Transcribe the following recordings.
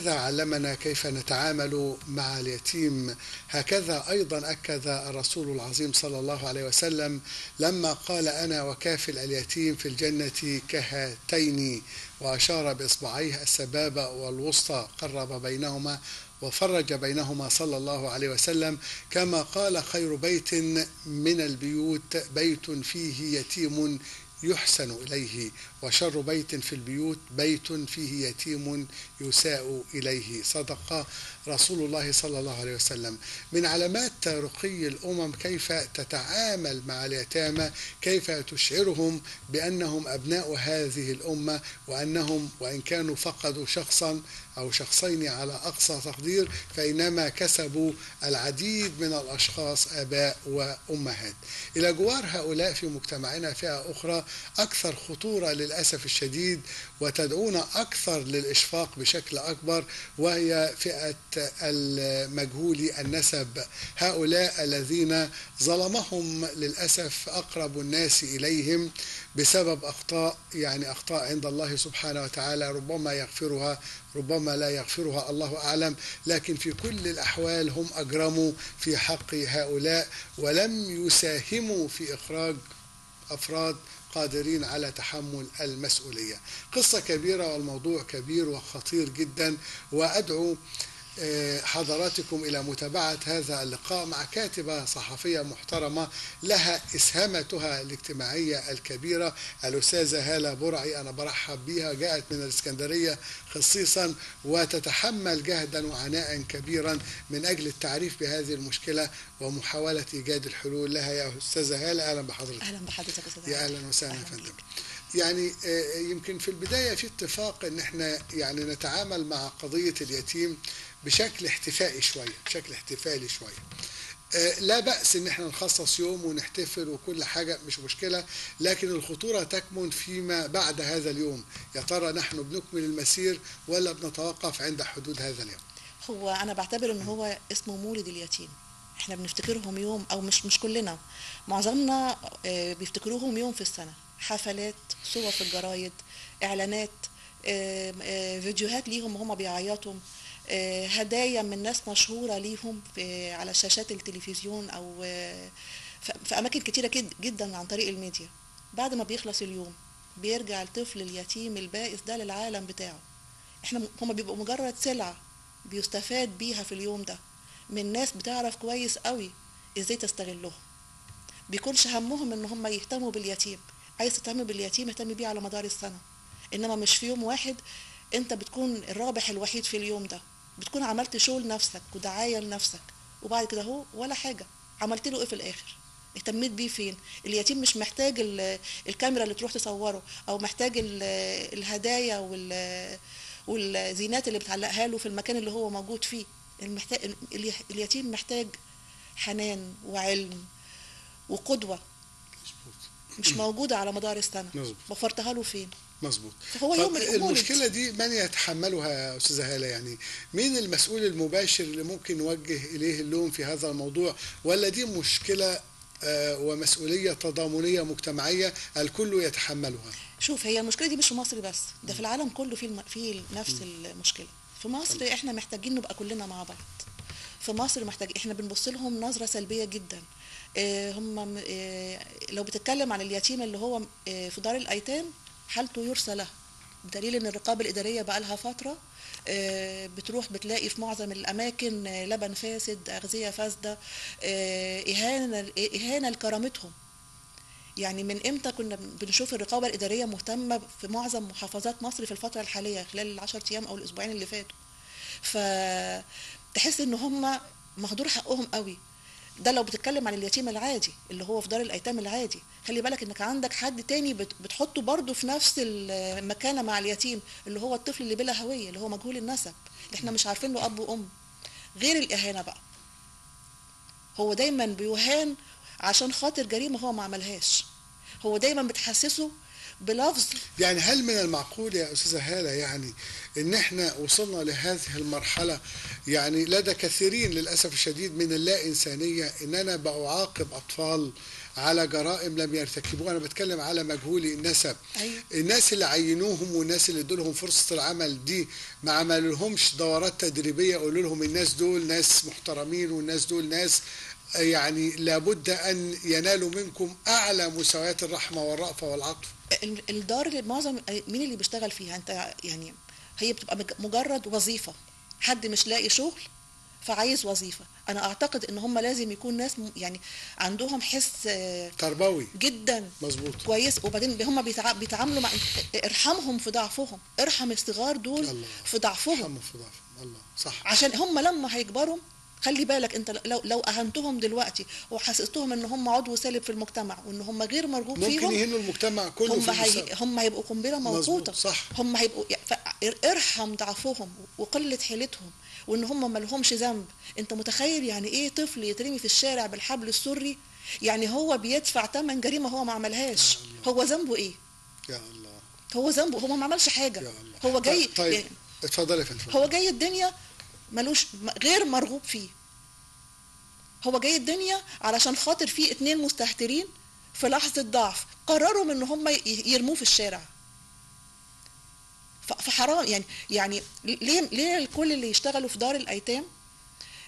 هكذا علمنا كيف نتعامل مع اليتيم. هكذا أيضا أكد الرسول العظيم صلى الله عليه وسلم لما قال: أنا وكافل اليتيم في الجنة كهاتين، وأشار بإصبعيه السبابة والوسطى، قرب بينهما وفرج بينهما صلى الله عليه وسلم، كما قال: خير بيت من البيوت بيت فيه يتيم يحسن إليه، وشر بيت في البيوت بيت فيه يتيم يساء إليه. صدق رسول الله صلى الله عليه وسلم. من علامات رقي الأمم كيف تتعامل مع اليتامى، كيف تشعرهم بأنهم أبناء هذه الأمة، وأنهم وإن كانوا فقدوا شخصا أو شخصين على أقصى تقدير فإنما كسبوا العديد من الأشخاص آباء وأمهات. إلى جوار هؤلاء في مجتمعنا فئة أخرى أكثر خطورة للأسف الشديد، وتدعونا أكثر للإشفاق بشكل أكبر، وهي فئة المجهولي النسب. هؤلاء الذين ظلمهم للأسف أقرب الناس إليهم بسبب أخطاء، يعني أخطاء عند الله سبحانه وتعالى، ربما يغفرها ربما لا يغفرها، الله أعلم، لكن في كل الأحوال هم أجرموا في حق هؤلاء ولم يساهموا في إخراج أفراد قادرين على تحمل المسؤولية. قصة كبيرة والموضوع كبير وخطير جدا، وأدعو حضراتكم إلى متابعة هذا اللقاء مع كاتبة صحفية محترمة لها إسهامتها الاجتماعية الكبيرة، الأستاذة هالة برعي. أنا برحب بها، جاءت من الإسكندرية خصيصا وتتحمل جهدا وعناء كبيرا من أجل التعريف بهذه المشكلة ومحاولة إيجاد الحلول لها. يا أستاذة هالة، أهلا بحضرتك. أهلا بحضرتك أستاذ. يا أهلا وسهلا يا فندم. يعني يمكن في البداية في اتفاق ان احنا يعني نتعامل مع قضية اليتيم بشكل احتفائي شوية، بشكل احتفالي شوية. لا بأس ان احنا نخصص يوم ونحتفل وكل حاجة، مش مشكلة، لكن الخطورة تكمن فيما بعد هذا اليوم. يا ترى نحن بنكمل المسير ولا بنتوقف عند حدود هذا اليوم؟ هو أنا بعتبر ان هو اسمه مولد اليتيم. احنا بنفتكرهم يوم، او مش كلنا، معظمنا بيفتكروهم يوم في السنة. حفلات، صور في الجرايد، اعلانات، فيديوهات ليهم وهم بيعيطوا، هدايا من ناس مشهورة ليهم على شاشات التلفزيون او في اماكن كتيرة جدا عن طريق الميديا. بعد ما بيخلص اليوم بيرجع الطفل اليتيم البائس ده للعالم بتاعه. هم بيبقوا مجرد سلعة بيستفاد بيها في اليوم ده من ناس بتعرف كويس قوي ازاي تستغلهم. بيكونش همهم ان هم يهتموا باليتيم. عايز تهتم باليتيم اهتم بيه على مدار السنة، انما مش في يوم واحد انت بتكون الرابح الوحيد في اليوم ده. بتكون عملت شو لنفسك ودعاية لنفسك، وبعد كده هو ولا حاجة. عملت له ايه في الاخر؟ اهتميت بيه فين؟ اليتيم مش محتاج الكاميرا اللي تروح تصوره، او محتاج الهدايا والزينات اللي بتعلقها له في المكان اللي هو موجود فيه. اليتيم محتاج حنان وعلم وقدوة مش موجودة على مدار السنة. وفرتها له فين؟ مظبوط. فهو يوم المشكلة دي من يتحملها يا أستاذة هالة؟ يعني مين المسؤول المباشر اللي ممكن نوجه إليه اللوم في هذا الموضوع، ولا دي مشكلة ومسؤولية تضامنية مجتمعية الكل يتحملها؟ شوف، هي المشكلة دي مش في مصر بس، ده في العالم كله في نفس المشكلة. في مصر احنا محتاجين نبقى كلنا مع بعض. في مصر احنا بنبص لهم نظرة سلبية جدا. هم لو بتتكلم عن اليتيم اللي هو في دار الأيتام حالته يرثى له، بدليل ان الرقابة الإدارية بقى لها فترة بتروح بتلاقي في معظم الأماكن لبن فاسد، أغذية فاسدة، إهانة لكرامتهم. يعني من امتى كنا بنشوف الرقابة الإدارية مهتمة في معظم محافظات مصر في الفترة الحالية خلال ال10 أيام أو الأسبوعين اللي فاتوا؟ فتحس ان هم مهدور حقهم قوي. ده لو بتتكلم عن اليتيم العادي اللي هو في دار الأيتام العادي. خلي بالك انك عندك حد تاني بتحطه برضه في نفس المكانة مع اليتيم، اللي هو الطفل اللي بلا هوية، اللي هو مجهول النسب، اللي احنا مش عارفين له أب وأم. غير الإهانة بقى، هو دايما بيهان عشان خاطر جريمة هو ما عملهاش. هو دايما بتحسسه بلفظ. يعني هل من المعقول يا أستاذة هالة يعني إن إحنا وصلنا لهذه المرحلة، يعني لدى كثيرين للأسف الشديد من اللا إنسانية، إن أنا بأعاقب أطفال على جرائم لم يرتكبوها؟ أنا بتكلم على مجهولي النسب. أيوة. الناس اللي عينوهم والناس اللي ادوا لهم فرصة العمل دي ما عملوا دورات تدريبية يقولوا لهم الناس دول ناس محترمين والناس دول ناس يعني لابد أن ينالوا منكم أعلى مستويات الرحمة والرأفة والعطف؟ الدار اللي معظم مين اللي بيشتغل فيها؟ انت يعني هي بتبقى مجرد وظيفة، حد مش لاقي شغل فعايز وظيفة. انا اعتقد ان هم لازم يكون ناس يعني عندهم حس تربوي جدا مظبوط كويس. وبعدين هم بيتعاملوا مع، ارحمهم في ضعفهم، ارحم الصغار دول الله. في ضعفهم، ارحمهم في ضعفهم. الله صح. عشان هم لما هيكبروا، خلي بالك انت لو اهنتهم دلوقتي وحسستهم ان هم عضو سالب في المجتمع وان هم غير مرغوب ممكن فيهم، يهنوا المجتمع كله في المستقبل. هم هيبقوا قنبله موقوته. صح. هم هيبقوا ارحم ضعفهم وقله حيلتهم وان هم ما لهمش ذنب. انت متخيل يعني ايه طفل يترمي في الشارع بالحبل السري؟ يعني هو بيدفع ثمن جريمه هو ما عملهاش. هو ذنبه ايه؟ يا الله. هو ذنبه، هو ما عملش حاجه. يا الله. هو جاي طيب يعني اتفضل يا فندم. هو جاي الدنيا ملوش، غير مرغوب فيه. هو جاي الدنيا علشان خاطر فيه 2 مستهترين في لحظة ضعف قرروا ان هم يرموه في الشارع. فحرام يعني ليه كل اللي يشتغلوا في دار الايتام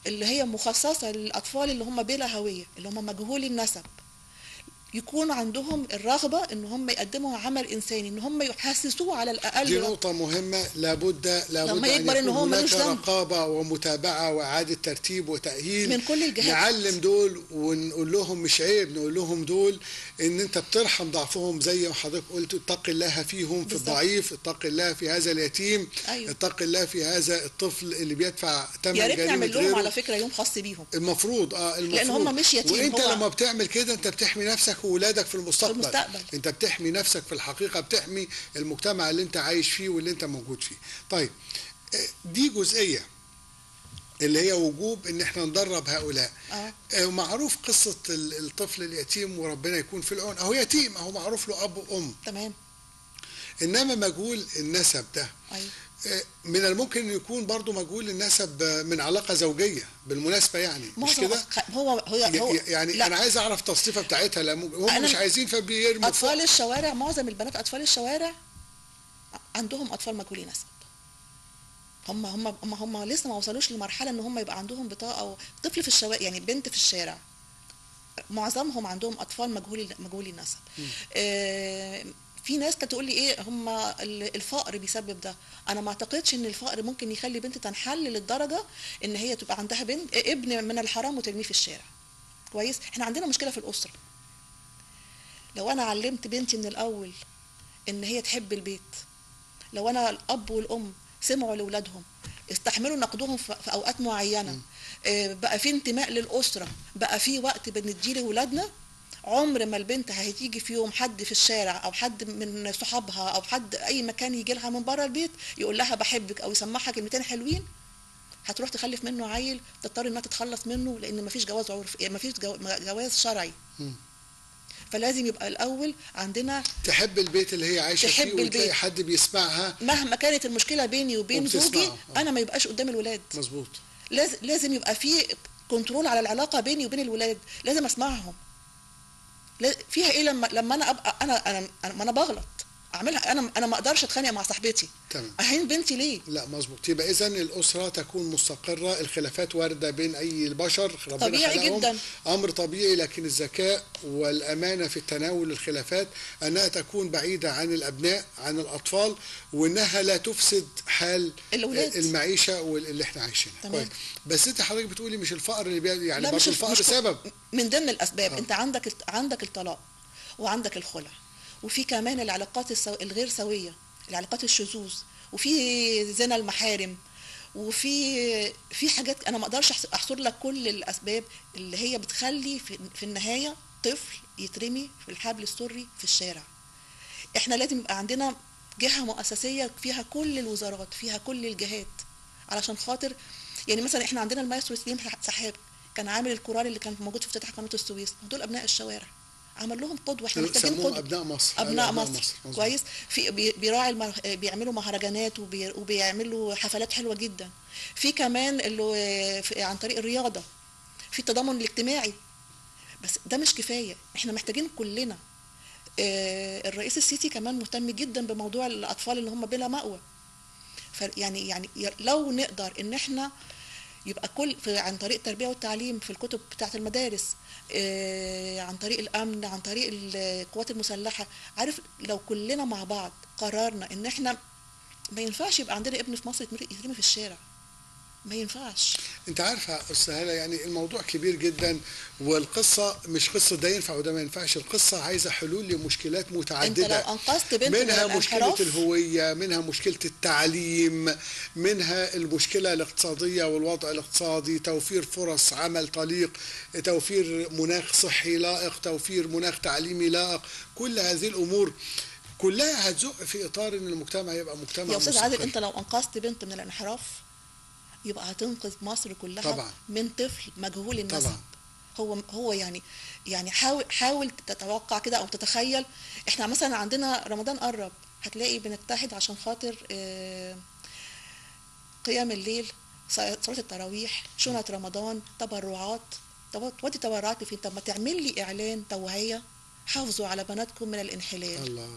اللي هي مخصصة للاطفال اللي هم بلا هوية، اللي هم مجهولي النسب، يكون عندهم الرغبة ان هم يقدموا عمل انساني، ان هم يحسسوه على الاقل. دي نقطة مهمة، لابد لما أن يكبر إن يكون هو هناك ملوش ذنب. رقابة ومتابعة وإعادة ترتيب وتأهيل من كل الجهات. نعلم دول ونقول لهم مش عيب، نقول لهم دول إن أنت بترحم ضعفهم زي ما حضرتك قلت، اتق الله فيهم في بالظبط. الضعيف، اتق الله في هذا اليتيم. أيوة. اتق الله في هذا الطفل اللي بيدفع ثمن يا ريت جريمة نعمل لهم غيره. على فكرة يوم خاص بيهم. المفروض لأن هم مش يتيم. وانت هو لما بتعمل كده انت بتحمي نفسك وولادك في المستقبل. انت بتحمي نفسك في الحقيقة، بتحمي المجتمع اللي انت عايش فيه واللي انت موجود فيه. طيب دي جزئية اللي هي وجوب ان احنا ندرب هؤلاء. معروف قصة الطفل اليتيم وربنا يكون في العون، اهو يتيم، اهو معروف له اب وام. تمام. انما مجهول النسب ده أيوة. من الممكن ان يكون برضو مجهول النسب من علاقة زوجية بالمناسبة، يعني مش كده؟ هو يعني لا. انا عايز اعرف التصنيفة بتاعتها. هم مش عايزين فبيرموا اطفال الشوارع، معظم البنات اطفال الشوارع عندهم اطفال مجهولي نسب. هم لسه ما وصلوش لمرحله ان هم يبقى عندهم بطاقه او طفل في الشوارع، يعني بنت في الشارع. معظمهم عندهم اطفال مجهولي النسب. في ناس كانت تقول لي ايه، هم الفقر بيسبب ده. انا ما اعتقدش ان الفقر ممكن يخلي بنت تنحل للدرجه ان هي تبقى عندها ابن من الحرام وترميه في الشارع. كويس. احنا عندنا مشكله في الاسره. لو انا علمت بنتي من الاول ان هي تحب البيت، لو انا الاب والام سمعوا لاولادهم، استحملوا نقدهم في اوقات معينه، بقى في انتماء للاسره، بقى في وقت بنديه لاولادنا، عمر ما البنت هتيجي في يوم حد في الشارع او حد من صحابها او حد اي مكان يجي لها من بره البيت يقول لها بحبك او يسمعها كلمتين حلوين، هتروح تخلف منه عيل تضطر انها تتخلص منه، لان مفيش جواز عرفي، مفيش جواز شرعي. فلازم يبقى الاول عندنا تحب البيت اللي هي عايشه فيه، وتلاقي حد بيسمعها مهما كانت المشكله بيني وبين زوجي. انا ما يبقاش قدام الولاد. مظبوط. لازم يبقى في كنترول على العلاقه بيني وبين الولاد، لازم اسمعهم. فيها ايه لما انا ابقى انا بغلط اعملها، انا ما اقدرش اتخانق مع صاحبتي. تمام. اهين بنتي ليه؟ لا مظبوط. يبقى اذا الاسره تكون مستقره، الخلافات وارده بين اي البشر، ربنا طبيعي جدا، امر طبيعي، لكن الذكاء والامانه في التناول الخلافات انها تكون بعيده عن الابناء، عن الاطفال، وانها لا تفسد حال الأولاد. المعيشه واللي احنا عايشينها. كويس. بس انت حضرتك بتقولي مش الفقر اللي يعني برضه الفقر سبب من ضمن الاسباب. انت عندك الطلاق، وعندك الخلع، وفي كمان العلاقات الغير سويه، العلاقات الشذوذ، وفي زنا المحارم، وفي حاجات انا ما اقدرش احصر لك كل الاسباب اللي هي بتخلي في النهايه طفل يترمي في الحبل السري في الشارع. احنا لازم يبقى عندنا جهه مؤسسيه فيها كل الوزارات، فيها كل الجهات، علشان خاطر يعني مثلا احنا عندنا المايسترو سليم سحاب كان عامل الكورال اللي كان موجود في افتتاح قناه السويس، دول ابناء الشوارع. عمل لهم قدوه. احنا محتاجين سموهم قدوه. ابناء مصر. ابناء أبناء مصر مظبوط. كويس. في بيراعي بيعملوا مهرجانات وبيعملوا حفلات حلوه جدا. في كمان اللي عن طريق الرياضه، في التضامن الاجتماعي. بس ده مش كفايه، احنا محتاجين كلنا. الرئيس السيسي كمان مهتم جدا بموضوع الاطفال اللي هم بلا مأوى. يعني لو نقدر ان احنا يبقى عن طريق التربيه والتعليم في الكتب بتاعه المدارس، عن طريق الامن، عن طريق القوات المسلحه. عارف، لو كلنا مع بعض قررنا ان احنا ما ينفعش يبقى عندنا ابن في مصر يترمي في الشارع، ما ينفعش. انت عارفه استاذ هاله، يعني الموضوع كبير جدا، والقصه مش قصه ده ينفع وده ما ينفعش، القصه عايزه حلول لمشكلات انت متعدده. لو انقذت بنت من منها مشكله الانحراف، الهويه، منها مشكله التعليم، منها المشكله الاقتصاديه والوضع الاقتصادي، توفير فرص عمل طليق، توفير مناخ صحي لائق، توفير مناخ تعليمي لائق. كل هذه الامور كلها هتزق في اطار ان المجتمع يبقى مجتمع يا استاذ عادل، مستقر. انت لو انقذت بنت من الانحراف يبقى هتنقذ مصر كلها طبعا. من طفل مجهول النسب. طبعا. هو يعني حاول تتوقع كده او تتخيل. احنا مثلا عندنا رمضان قرب، هتلاقي بنجتهد عشان خاطر قيام الليل، صلاة التراويح، شنط رمضان، تبرعات. طب ودي تبرعات فين؟ طب ما تعمل لي اعلان توعية، حافظوا على بناتكم من الانحلال. الله.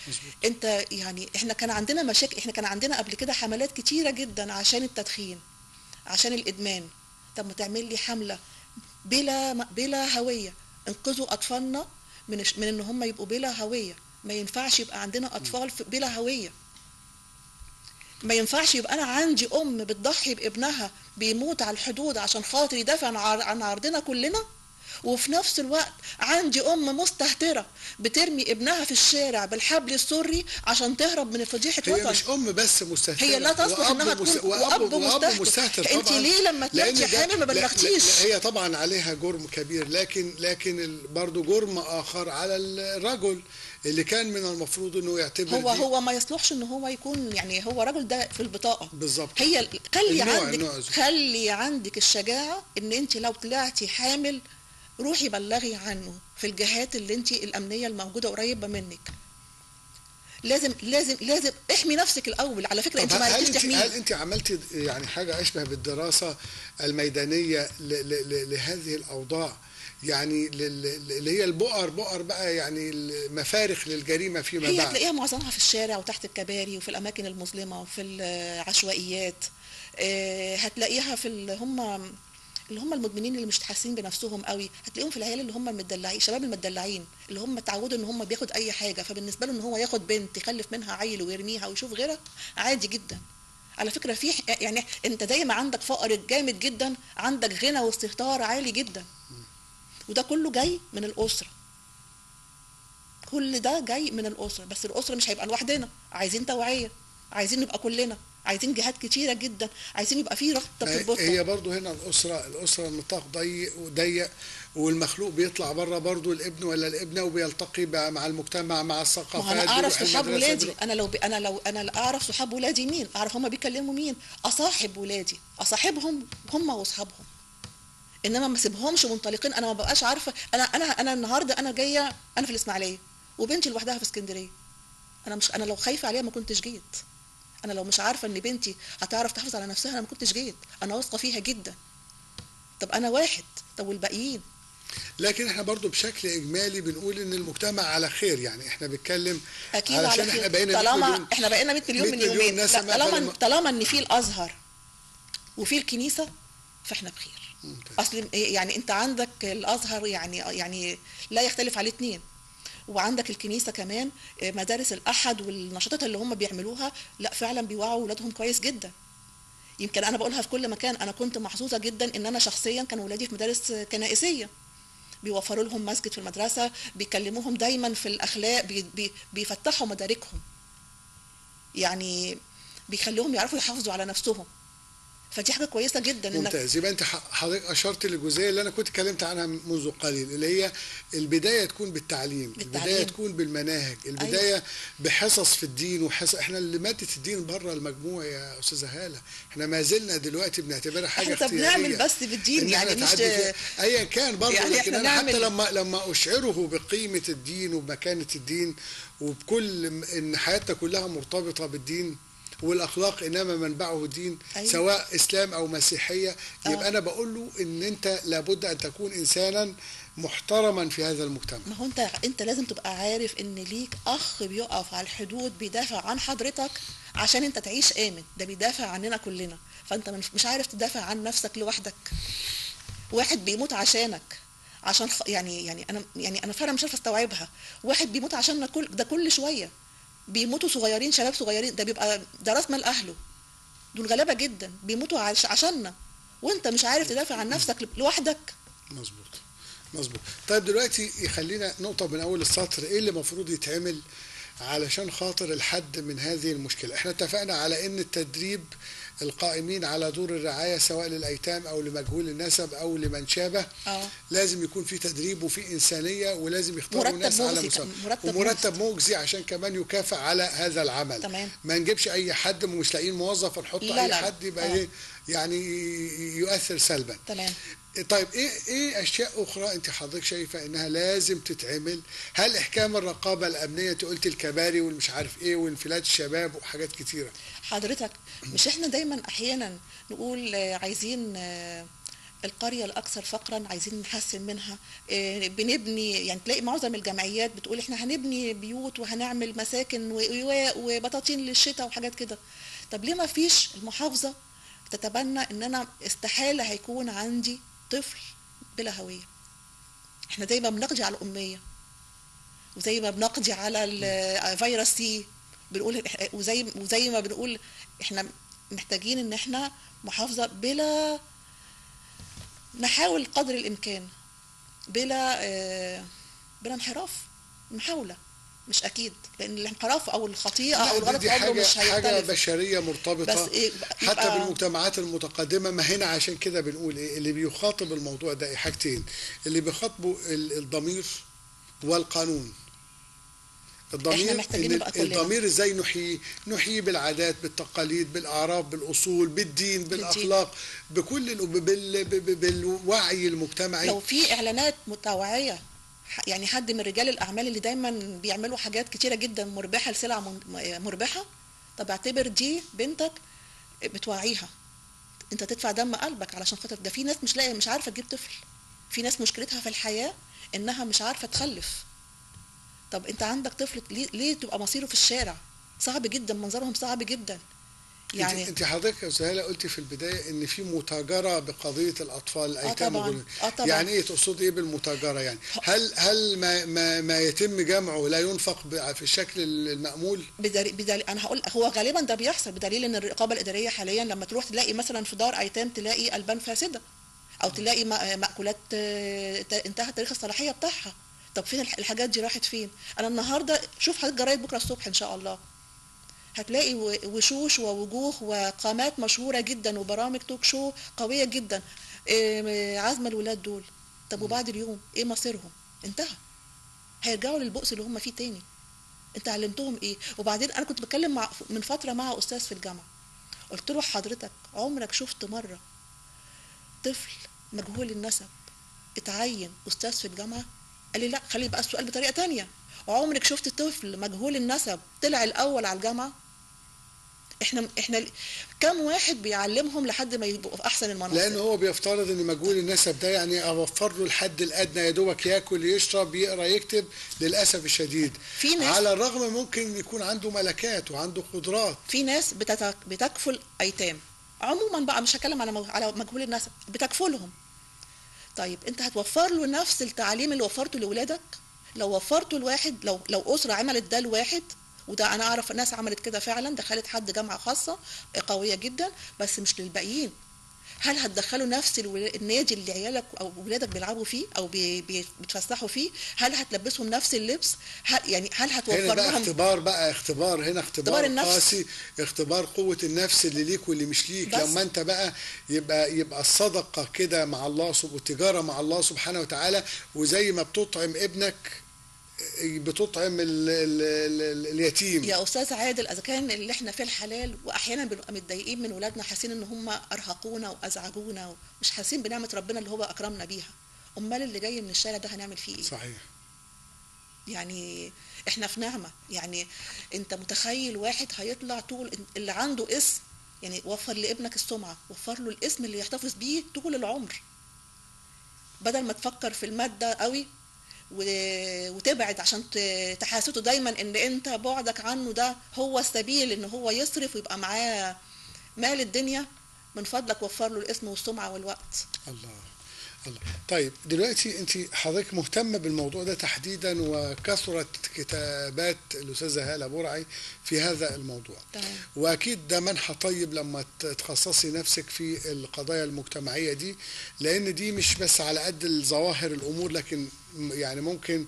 مظبوط. انت يعني احنا كان عندنا مشاكل، احنا كان عندنا قبل كده حملات كتيرة جدا عشان التدخين، عشان الادمان. طب ما تعمل لي حملة بلا هوية، انقذوا اطفالنا من ان هم يبقوا بلا هوية. ما ينفعش يبقى عندنا اطفال بلا هوية. ما ينفعش يبقى انا عندي ام بتضحي بابنها بيموت على الحدود عشان خاطر يدافع عن عرضنا كلنا، وفي نفس الوقت عندي ام مستهترة بترمي ابنها في الشارع بالحبل السري عشان تهرب من فضيحة هي وطن. مش ام بس مستهترة، هي لا تصلح انها تكون واب مستهتر. انت ليه لما طلعتي حامل ما بلغتيش؟ هي طبعا عليها جرم كبير، لكن برضه جرم اخر على الرجل اللي كان من المفروض انه يعتبر هو ما يصلحش ان هو يكون، يعني هو رجل ده في البطاقه بالظبط. هي خلي عندك الشجاعه ان انت لو طلعتي حامل روحي بلغي عنه في الجهات اللي انت الامنيه الموجوده قريبه منك. لازم احمي نفسك الاول. على فكره انت ما عرفتيش تحميه. هل انت عملتي يعني حاجه اشبه بالدراسه الميدانيه لهذه الاوضاع، يعني اللي هي البؤر بقى، يعني المفارخ للجريمه فيما بعد؟ هي هتلاقيها معظمها في الشارع وتحت الكباري وفي الاماكن المظلمه وفي العشوائيات. هتلاقيها في اللي هم المدمنين اللي مش حاسين بنفسهم قوي. هتلاقيهم في العيال اللي هم المدلعين، شباب المدلعين اللي هم اتعودوا ان هم بياخد اي حاجه، فبالنسبه له ان هو ياخد بنت يخلف منها عيل ويرميها ويشوف غيرها عادي جدا. على فكره يعني انت دايما عندك فقر جامد جدا، عندك غنى واستهتار عالي جدا، وده كله جاي من الاسره. كل ده جاي من الاسره، بس الاسره مش هيبقى لوحدنا، عايزين توعيه، عايزين نبقى كلنا، عايزين جهات كتيره جدا، عايزين يبقى في رابطه تربطنا. هي برضو هنا الاسره النطاق ضيق والمخلوق بيطلع بره برضو، الابن ولا الابنه، وبيلتقي مع المجتمع مع الثقافات. ما انا اعرف صحاب ولادي، انا اعرف صحاب ولادي مين، اعرف هم بيكلموا مين، اصاحب ولادي، اصاحبهم هم واصحابهم، انما ما اسيبهمش منطلقين. انا ما بقاش عارفه. انا النهارده انا جايه، انا في الاسماعيليه وبنتي لوحدها في اسكندريه. انا لو خايفه عليها ما كنتش جيت. انا لو مش عارفه ان بنتي هتعرف تحافظ على نفسها انا ما كنتش جيت. انا واثقه فيها جدا. طب انا واحد، طب والباقيين؟ لكن احنا برضو بشكل اجمالي بنقول ان المجتمع على خير، يعني احنا بنتكلم اكيد علشان على خير. احنا بقينا احنا بقينا 100 مليون من يومين. طالما ان في الازهر وفي الكنيسه فاحنا بخير. اصل يعني انت عندك الازهر يعني لا يختلف عليه اتنين، وعندك الكنيسه كمان مدارس الاحد والنشاطات اللي هم بيعملوها، لا فعلا بيوعوا اولادهم كويس جدا. يمكن انا بقولها في كل مكان، انا كنت محظوظه جدا ان انا شخصيا كان ولادي في مدارس كنائسيه، بيوفروا لهم مسجد في المدرسه، بيكلموهم دايما في الاخلاق، بيفتحوا مداركهم، يعني بيخلوهم يعرفوا يحافظوا على نفسهم. فدي حاجه كويسه جدا انك ممتاز. يبقى انت حضرتك اشرت للجزئيه اللي انا كنت اتكلمت عنها منذ قليل، اللي هي البدايه تكون بالتعليم. البدايه تكون بالمناهج، البدايه أيوة. بحصص في الدين احنا اللي ماده الدين بره المجموع يا استاذه هاله، احنا ما زلنا دلوقتي بنعتبرها حاجه اختياريه. احنا بنعمل بس بالدين يعني مش ايا كان برضه يعني، لكن انا حتى نعمل... لما اشعره بقيمه الدين وبمكانه الدين وبكل ان حياتنا كلها مرتبطه بالدين والاخلاق انما منبعه الدين. أيوة. سواء اسلام او مسيحيه، يبقى انا بقول له ان انت لابد ان تكون انسانا محترما في هذا المجتمع. ما هو انت لازم تبقى عارف ان ليك اخ بيقف على الحدود بيدافع عن حضرتك عشان انت تعيش امن، ده بيدافع عننا كلنا، فانت مش عارف تدافع عن نفسك لوحدك. واحد بيموت عشانك عشان يعني انا فعلا مش عارفه استوعبها. واحد بيموت عشاننا كل شويه بيموتوا صغيرين، شباب صغيرين، ده بيبقى ده راس مال اهله، دول غلابه جدا بيموتوا عشاننا، وانت مش عارف تدافع عن نفسك لوحدك. مظبوط. طيب دلوقتي يخلينا نقطه من اول السطر، ايه اللي المفروض يتعمل علشان خاطر الحد من هذه المشكله؟ احنا اتفقنا على ان التدريب القائمين على دور الرعايه سواء للايتام او لمجهول النسب او لمن شابه لازم يكون في تدريب وفي انسانيه، ولازم يختاروا ناس على مستوى ومرتب مجزي عشان كمان يكافئ على هذا العمل. تمام. ما نجيبش اي حد مش لاقيين موظف ونحط اي حد يبقى يعني يؤثر سلبا. تمام. طيب ايه اشياء اخرى انت حضرتك شايفه انها لازم تتعمل؟ هل احكام الرقابه الامنيه؟ قلت الكباري والمش عارف ايه وانفلات الشباب وحاجات كتيره. حضرتك مش احنا دايما احيانا نقول عايزين القريه الاكثر فقرا عايزين نحسن منها، بنبني، يعني تلاقي معظم الجمعيات بتقول احنا هنبني بيوت وهنعمل مساكن وبطاطين للشتاء وحاجات كده. طب ليه ما فيش المحافظه تتبنى ان انا استحاله هيكون عندي طفل بلا هويه؟ احنا دايما بنقضي على الاميه، وزي ما بنقضي على الفيروس سي بنقول، وزي ما بنقول احنا محتاجين ان احنا محافظه بلا، نحاول قدر الامكان بلا انحراف، محاوله مش اكيد، لان الانحراف او الخطيئه او الغلط عمره مش هيختلف. حاجه بشريه مرتبطه بس إيه حتى بالمجتمعات المتقدمه. ما هنا عشان كده بنقول ايه اللي بيخاطب الموضوع ده؟ حاجتين اللي بيخاطبوا الضمير والقانون. الضمير ازاي نحيي بالعادات بالتقاليد بالاعراف بالاصول بالدين بالاخلاق بكل بالوعي المجتمعي. لو في اعلانات متوعيه، يعني حد من رجال الاعمال اللي دايما بيعملوا حاجات كتيره جدا مربحه لسلع مربحه، طب اعتبر دي بنتك بتوعيها، انت تدفع دم قلبك علشان خاطر ده. في ناس مش عارفه تجيب طفل، في ناس مشكلتها في الحياه انها مش عارفه تخلف. طب انت عندك طفل ليه تبقى مصيره في الشارع؟ صعب جدا، منظرهم صعب جدا. يعني انت حضرتك يا استاذه هاله قلتي في البدايه ان في متاجره بقضيه الاطفال الايتام. طبعا. يعني ايه تقصد ايه بالمتاجره؟ يعني هل ما يتم جمعه لا ينفق في الشكل المأمول؟ بدليل انا هقول هو غالبا ده بيحصل، بدليل ان الرقابه الاداريه حاليا لما تروح تلاقي مثلا في دار ايتام تلاقي البان فاسده، او تلاقي مأكولات انتهى تاريخ الصلاحيه بتاعها. طب فين الحاجات دي؟ راحت فين؟ انا النهارده شوف حضرتك جرايد بكره الصبح ان شاء الله هتلاقي وشوش ووجوه وقامات مشهوره جدا وبرامج توك شو قويه جدا عازمه الولاد دول. طب وبعد اليوم ايه مصيرهم؟ انتهى، هيرجعوا للبؤس اللي هم فيه تاني. انت علمتهم ايه؟ وبعدين انا كنت بتكلم من فتره مع استاذ في الجامعه، قلت له حضرتك عمرك شفت مره طفل مجهول النسب اتعين استاذ في الجامعه؟ قال لي لا. خلي بقى السؤال بطريقه تانية، عمرك شفت طفل مجهول النسب طلع الاول على الجامعه؟ احنا كم واحد بيعلمهم لحد ما يبقوا في احسن المناصب؟ لان هو بيفترض ان مجهول النسب ده يعني اوفر له الحد الادنى، يا دوبك ياكل يشرب يقرا يكتب. للاسف الشديد في ناس على الرغم ممكن يكون عنده ملكات وعنده قدرات. في ناس بتكفل ايتام عموما بقى، مش هتكلم على مجهول النسب، بتكفلهم. طيب انت هتوفر له نفس التعليم اللي وفرته لاولادك؟ لو وفرته لواحد، لو اسره عملت ده لواحد، وده انا اعرف ناس عملت كده فعلا، دخلت حد جامعه خاصه قويه جدا، بس مش للباقيين. هل هتدخله نفس النادي اللي عيالك او ولادك بيلعبوا فيه او بيتفسحوا فيه؟ هل هتلبسهم نفس اللبس؟ هل هتوفر هنا بقى لهم اختبار، بقى اختبار، هنا اختبار اختبار النفس؟ قاسي، اختبار قوة النفس اللي ليك واللي مش ليك. بس لما انت بقى يبقى الصدقة كده مع الله، والتجارة مع الله سبحانه وتعالى، وزي ما بتطعم ابنك بتطعم اليتيم. يا استاذ عادل، اذا كان اللي احنا في الحلال واحيانا بنبقى متضايقين من ولادنا، حاسين ان هم ارهقونا وازعجونا ومش حاسين بنعمه ربنا اللي هو اكرمنا بيها، امال اللي جاي من الشارع ده هنعمل فيه ايه؟ صحيح. يعني احنا في نعمه. يعني انت متخيل واحد هيطلع طول اللي عنده اسم، يعني وفر لابنك السمعه، وفر له الاسم اللي يحتفظ بيه طول العمر، بدل ما تفكر في الماده قوي وتبعد عشان تحاسسه دايما ان انت بعدك عنه ده هو السبيل ان هو يصرف ويبقى معاه مال الدنيا. من فضلك وفر له الاسم والسمعه والوقت. الله الله. طيب دلوقتي انت حضرتك مهتمه بالموضوع ده تحديدا، وكثرت كتابات الاستاذه هاله برعي في هذا الموضوع. تمام. واكيد ده منحى طيب لما تخصصي نفسك في القضايا المجتمعيه دي، لان دي مش بس على قد الظواهر الامور، لكن يعني ممكن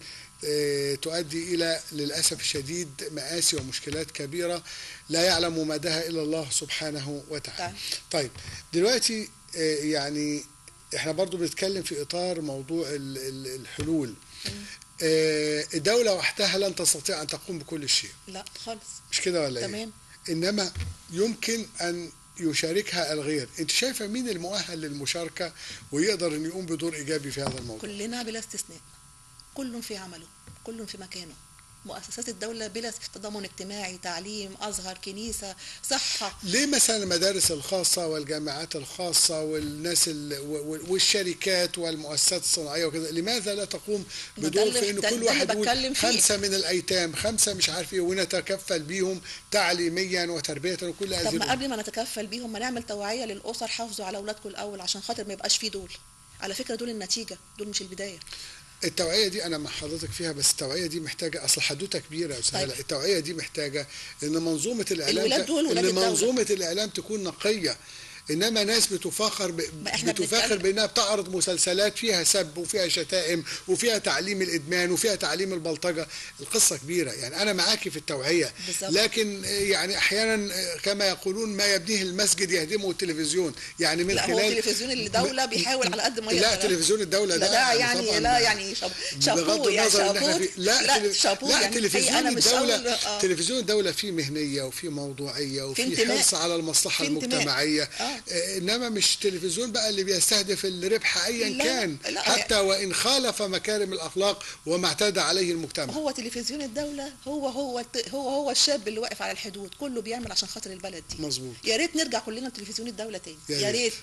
تؤدي الى للاسف الشديد مآسي ومشكلات كبيره لا يعلم مداها الا الله سبحانه وتعالى. طيب دلوقتي يعني احنا برضو بنتكلم في اطار موضوع الحلول. الدولة وحدها لن تستطيع ان تقوم بكل شيء. لا خالص. مش كده ولا تمام. ايه؟ انما يمكن ان يشاركها الغير. انت شايفة مين المؤهل للمشاركة ويقدر ان يقوم بدور ايجابي في هذا الموضوع؟ كلنا بلا استثناء، كل في عمله، كل في مكانه. مؤسسات الدولة بلا تضامن اجتماعي، تعليم، أزهر، كنيسة، صحة. ليه مثلا المدارس الخاصة والجامعات الخاصة والناس والشركات والمؤسسات الصناعية وكذا، لماذا لا تقوم بدور في ان كل واحد يقول 5 من الأيتام، 5 مش عارف ايه، ونتكفل بيهم تعليميا وتربية وكل هذه. طب ما قبل ما نتكفل بيهم ما نعمل توعية للأسر، حافظوا على أولادكم الأول عشان خاطر ما يبقاش فيه دول. على فكرة دول النتيجة، دول مش البداية. التوعية دي أنا مع حضرتك فيها، بس التوعية دي محتاجة أصل حدوتة كبيرة يا أستاذ. التوعية دي محتاجة إن منظومة الإعلام تكون نقية. انما ناس بتفاخر بانها بتعرض مسلسلات فيها سب وفيها شتائم وفيها تعليم الادمان وفيها تعليم البلطجه. القصه كبيره. يعني انا معاكي في التوعيه بالزبط. لكن يعني احيانا كما يقولون ما يبنيه المسجد يهدمه التلفزيون. يعني من خلال هو تلفزيون الدوله بيحاول على قد ما يقدر. لا تلفزيون الدوله ده يعني لا يعني شابوه يعني لا تلفزيون الدوله تلفزيون الدوله فيه مهنيه وفيه موضوعيه وفيه حرص على المصلحه المجتمعيه. انما مش تلفزيون بقى اللي بيستهدف الربح ايا كان، حتى وان خالف مكارم الاخلاق وما اعتاد عليه المجتمع. هو تلفزيون الدوله هو الشاب اللي واقف على الحدود، كله بيعمل عشان خاطر البلد دي. مظبوط. يا ريت نرجع كلنا لتلفزيون الدوله تاني. يا ريت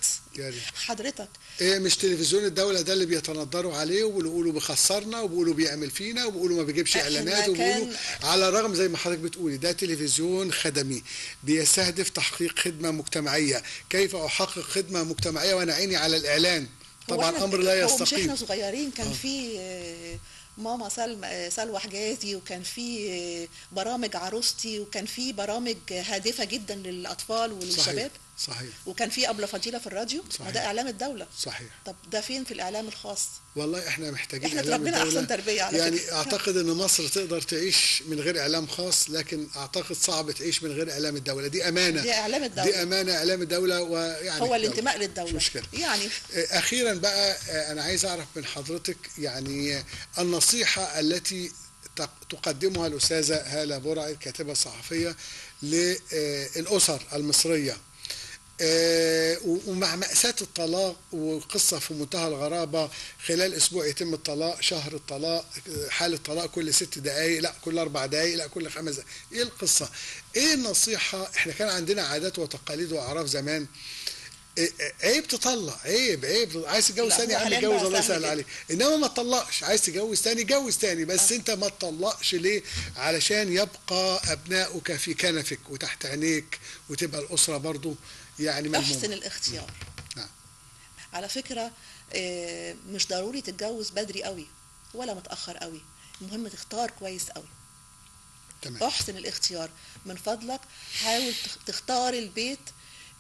حضرتك. ايه مش تلفزيون الدوله ده اللي بيتندروا عليه وبيقولوا بيخسرنا وبيقولوا بيعمل فينا وبيقولوا ما بيجيبش اعلانات وبيقولوا على الرغم زي ما حضرتك بتقولي ده تلفزيون خدمي بيستهدف تحقيق خدمه مجتمعيه. كيف احقق خدمه مجتمعيه وانا عيني على الاعلان؟ طبعا امر لا يستقيم. مش احنا صغيرين كان في ماما سلوى حجازي، وكان في برامج عروستي، وكان في برامج هادفه جدا للاطفال وللشباب. صحيح. وكان في أبلة فضيلة في الراديو. وده إعلام الدولة. صحيح. طب ده فين في الإعلام الخاص؟ والله احنا محتاجين احنا تربينا أحسن تربية على يعني فكرة. أعتقد أن مصر تقدر تعيش من غير إعلام خاص، لكن أعتقد صعب تعيش من غير إعلام الدولة. دي أمانة. دي إعلام الدولة. دي أمانة إعلام الدولة. ويعني هو الانتماء للدولة. مشكلة. يعني أخيرا بقى أنا عايز أعرف من حضرتك يعني النصيحة التي تقدمها الأستاذة هالة برعي الكاتبة الصحفية للأسر المصرية ومع مأساة الطلاق وقصة في منتهى الغرابة. خلال أسبوع يتم الطلاق، شهر الطلاق، حالة طلاق كل 6 دقائق، لا كل 4 دقائق، لا كل 5 دقائق. إيه القصة؟ إيه النصيحة؟ إحنا كان عندنا عادات وتقاليد وأعراف زمان. عيب تطلق، عيب عايز تتجوز ثاني يا عم اتجوز الله يسهل عليك، انما ما تطلقش. عايز تتجوز ثاني جوز ثاني، بس انت ما تطلقش. ليه؟ علشان يبقى ابنائك في كنفك وتحت عينيك وتبقى الاسره برضو يعني ملمومه. احسن الاختيار. نعم. على فكره مش ضروري تتجوز بدري قوي ولا متاخر قوي، المهم تختار كويس قوي. تمام. احسن الاختيار. من فضلك حاول تختار البيت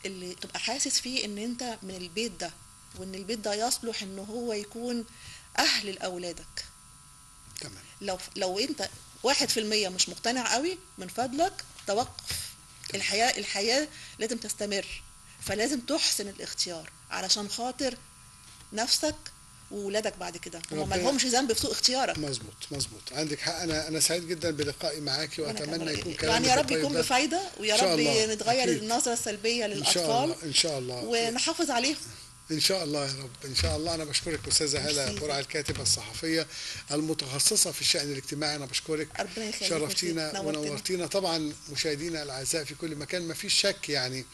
اللي تبقى حاسس فيه ان انت من البيت ده، وان البيت ده يصلح ان هو يكون اهل لاولادك. تمام. لو انت 1% مش مقتنع قوي، من فضلك توقف. الحياة لازم تستمر، فلازم تحسن الاختيار علشان خاطر نفسك وولادك بعد كده، هم ما لهمش ذنب في سوء اختيارك. مظبوط مظبوط، عندك حق. انا سعيد جدا بلقائي معاكي، واتمنى يكون كلامك يعني يا رب الطيب يكون ده بفايده، ويا رب نتغير أكيد. النظره السلبيه ان شاء الله للاطفال ان شاء الله، ونحافظ عليهم. ان شاء الله يا رب، ان شاء الله. انا بشكرك استاذه هاله ميرسي. قرعه، الكاتبه الصحفيه المتخصصه في الشان الاجتماعي. انا بشكرك، ربنا يخليك، شرفتينا ونورتينا. طبعا مشاهدينا الاعزاء في كل مكان، ما فيش شك يعني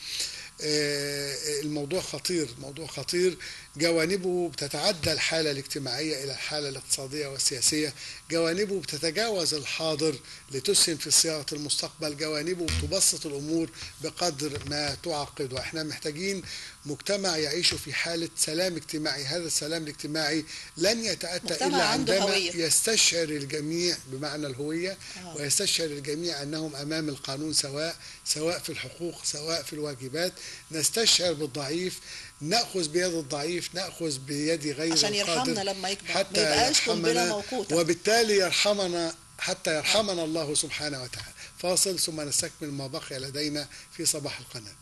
الموضوع خطير، موضوع خطير. جوانبه بتتعدى الحالة الاجتماعية إلى الحالة الاقتصادية والسياسية، جوانبه بتتجاوز الحاضر لتسهم في صياغة المستقبل، جوانبه بتبسط الأمور بقدر ما تعقدها. احنا محتاجين مجتمع يعيش في حالة سلام اجتماعي. هذا السلام الاجتماعي لن يتأتى إلا عندما يستشعر الجميع بمعنى الهوية، ويستشعر الجميع أنهم أمام القانون سواء في الحقوق سواء في الواجبات. نستشعر بالضعيف، نأخذ بيد الضعيف، نأخذ بيد غير عشان القادر يرحمنا لما يكبر، حتى ما يبقاش قنبلة يرحمنا، موقوتة، وبالتالي يرحمنا حتى يرحمنا الله سبحانه وتعالى. فاصل ثم نستكمل ما بقي لدينا في صباح القناة.